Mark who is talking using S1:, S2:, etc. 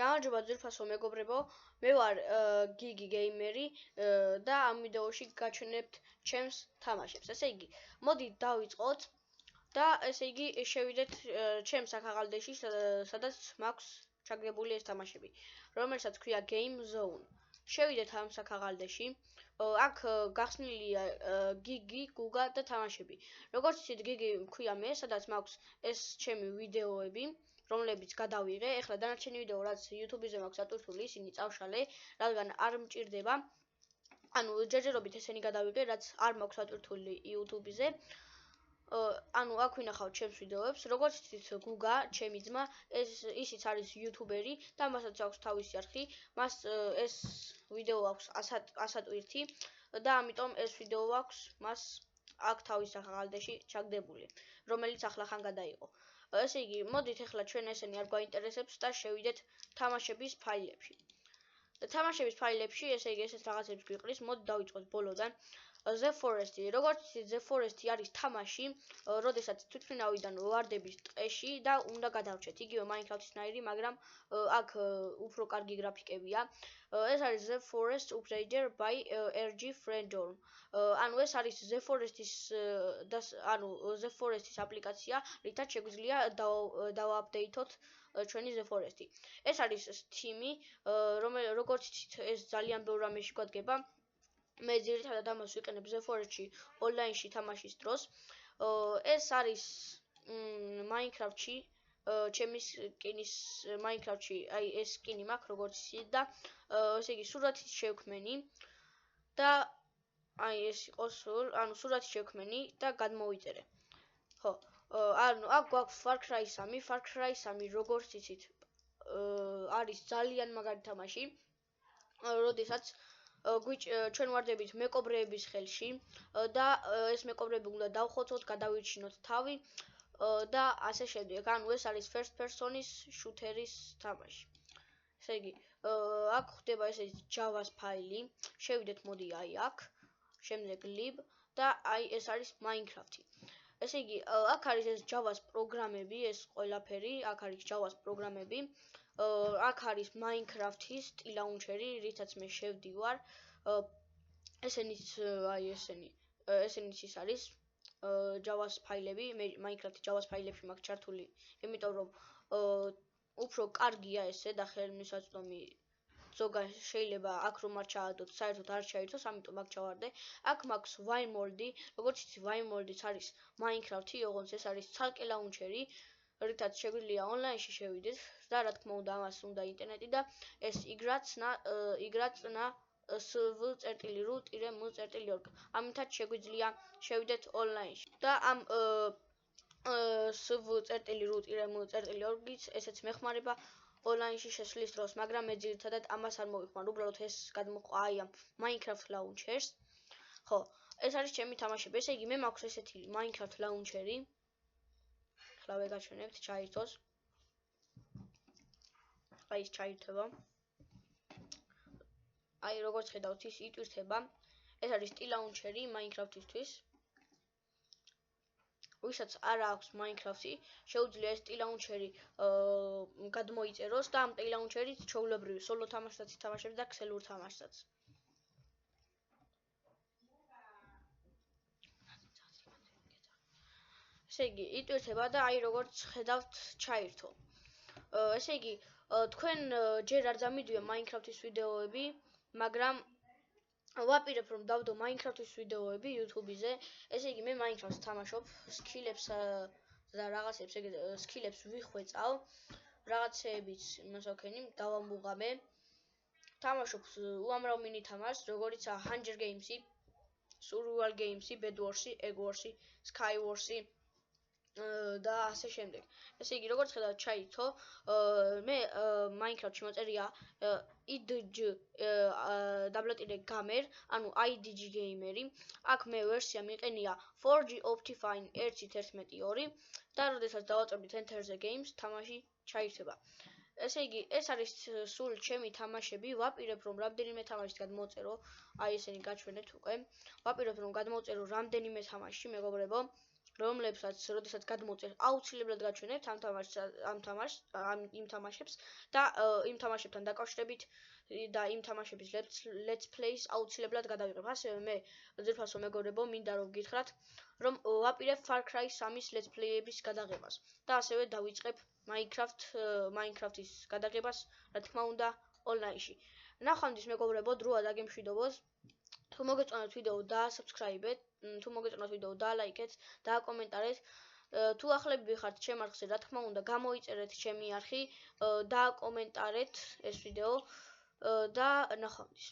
S1: გამარჯობა ძვირფასო მეგობრებო, მე ვარ გიგი გეიმერი და ამ ვიდეოში გაჩვენებთ ჩემს თამაშებს. ესე იგი, მოდით დავიწყოთ და ესე იგი შევიდეთ ჩემს აქაღალდეში, სადაც მაქვს ჩაგდებული ეს თამაშები, რომელსაც ქვია Game Zone. შევიდეთ ამ საქაღალდეში. აქ გახსნილია გიგი, გუგა და თამაშები. როგორც იცით, გიგი მქვია მე, სადაც მაქვს ეს ჩემი ვიდეოები, რომლებიც გადავიღე. ეხლა დანარჩენი ვიდეო, რაც YouTube-ზე მაქვს ატვირთული, ისინი წავშალე, რადგან არ მჭირდება. ანუ ჯერჯერობით ესენი გადავიღე, რაც არ მაქვს ატვირთული YouTube-ზე. ანუ აქ ვინახავთ ჩემს ვიდეოებს. როგორც იცით, გუგა, ჩემი ძმა, ისიც არის YouTuber-ი და მასაც აქვს თავისი არხი. მას ეს ვიდეო აქვს 100 ტვირთი და ამიტომ ეს ვიდეო აქვს მას აქ თავის ახალდეში ჩაგდებული, რომელიც ახლახან გადაიღო. ესე იგი, მოდით ახლა ჩვენ ესენი არ გვაინტერესებს და შევიდეთ თამაშების ფაილებში. თამაშების ფაილებში, ესე იგი, ესეთ რაღაცებს გვიყრის. მოდით დავიწყოთ ბოლოდან. The Forest. როგორც იცით, The Forest არის თამაში, როდესაც თვითმფრინავიდან ვარდების ტყეში და უნდა გადავრჩეთ. იგივე Minecraft-ისნაირი, მაგრამ აქ უფრო კარგი გრაფიკებია. ეს არის The Forest Updater by RG Friendstorm. ანუ ეს არის The Forest-ის აპლიკაცია, რითაც შეგვიძლია დავაპდეითოთ ჩვენი The Forest-ი. ეს არის Steam-ი, როგორც იცით, ეს ძალიან ბევრ რამეში გვადგება. მე ძირითადად ამას ვიყენებ The Forest-ში ონლაინში თამაშის დროს. ეს არის Minecraft-ში, ჩემი სკინის Minecraft-ში, აი ეს სკინი მაქვს, როგორც იცით და ესე იგი სურათით შევქმენი და აი ეს იყოს, ანუ სურათით შევქმენი და გადმოვიწერე. ხო, ანუ აქ გვაქვს Far Cry 3, Far Cry 3, როგორც იცით, არის ძალიან მაგარი თამაში, როდესაც ჩვენ ვარდებით მეკობრეების ხელში და ეს მეკობრეები უნდა დავხოცოთ, გადავირჩინოთ თავი და ასე შემდეგ. ანუ ეს არის first person-ის შუთერის თამაში. ესე იგი, აქ ხდება ესეთი Java-ს ფაილი. შევიდეთ მოდი აი აქ, შემდეგ lib და აი ეს არის Minecraft-ი. ესე იგი, აქ არის ეს Java-ს პროგრამები, ეს ყველაფერი, აქ არის Java-ს პროგრამები. აქ არის Minecraft-ის ტილაუნჩერი, რითაც მე შევდივარ. ესენიც ის არის Java-ს ფაილები, მე Minecraft-ი Java-ს ფაილებში მაქვს ჩართული, იმიტომ რომ უფრო კარგია ესე და ხელმისაწვდომი ზოგან შეიძლება აქ რომ არ ჩაადოთ, საერთოდ არ ჩაირთოს, ამიტომ აქ ჩავარდე. აქ მაქვს Vimoldi, როგორც იცით, Vimoldi-ც არის Minecraft-ი, ოღონდ ეს არის ცალკე ლაუნჩერი, რითაც შეგვიძლია ონლაინში შევიდეთ და რა თქმა უნდა ამას უნდა ინტერნეტი და ეს იგრაცნა sv.ru-m.org. ამითაც შეგვიძლია შევიდეთ ონლაინში და ამ sv.ru-m.org-იც ესეც მეხმარება ონლაინში შესვლის დროს, მაგრამ მე ძირითადად ამას არ მოვიხმარ, უბრალოდ ეს გადმოყვა აი ამ Minecraft launcher-ს. ხო, ეს არის ჩემი თამაშები. ესე იგი, მე მაქვს ესეთი Minecraft launcher-ი. ახლა ვეგაჩვენებთ, ჩაირთოს. აი ეს ჩაირთება. აი როგორც ხედავთ, ის იტვირთება. ეს არის ტილაუნჩერი Minecraft-ისთვის. ვისაც არ აქვს Minecraft-ი, შეუძლია ეს ტილაუნჩერი გადმოიწეროს და ამ ტილაუნჩერით ჩვეულებრივი სოლო თამაშსაც ითამაშებს და ქსელურ თამაშსაც. ესე იგი, იტვირთება და აი როგორც ხედავთ, ჩაირთო. ესე იგი, თქვენ ჯერ არ დამიდია Minecraft-ის ვიდეოები, მაგრამ ვაპირებ რომ დავდო Minecraft-ის ვიდეოები YouTube-ზე. ესე იგი, მე Minecraft-ს თამაშობ, სკილებს და რაღაცებს ეგ სკილებს ვიხვეწავ, რაღაცეებიც იმას ვაქენი, დავამუღამე. თამაშობ უამრავ მინი თამაშს, როგორიცაა Hunger Games-ი, Survival Games-ი, Bed Wars-ი, Egg Wars-ი, Sky Wars-ი და ასე შემდეგ. ესე იგი, როგორც ხედავთ, ჩაირთო. მე Minecraft-ში მოწერია idg-gamer, ანუ idg gamer-ი. აქ მე ვერსია მიყენია 4G Optifine 1.12 და როდესაც დავაწვევთ Enter the Games, თამაში ჩაირთება. ესე იგი, ეს არის სულ ჩემი თამაშები. ვაპირებ რომ რამდენიმე თამაშს გადმოვწერო, აი ესენი გაჩვენეთ უკვე. ვაპირებ რომ გადმოვწერო რამდენიმე თამაში, მეგობრებო. რომლებსაც როდესაც გადმოწერთ, აუცილებლად გაჩვენებთ იმ თამაშებს და იმ თამაშებთან დაკავშირებით და იმ თამაშების let's plays აუცილებლად გადავიღებ. ასევე მე ძირფასო მეგობრებო, მინდა რომ გითხრათ, რომ ვაპირებ Far Cry 3-ის let's play-ების გადაღებას და ასევე დავიწყებ Minecraft-ის გადაღებას, რა თქმა უნდა, online-ში. ნახვამდის მეგობრებო, დროა დაგემშვიდობოს. თუ მოგეწონათ ვიდეო, დაასაბსქრაიბეთ, თუ მოგეწონათ ვიდეო, დაალაიქეთ, დააკომენტარეთ. თუ ახლებები ხართ ჩემ არხზე, რა თქმა უნდა, გამოიწერეთ ჩემი არხი, დააკომენტარეთ ეს ვიდეო და ნახვამდის.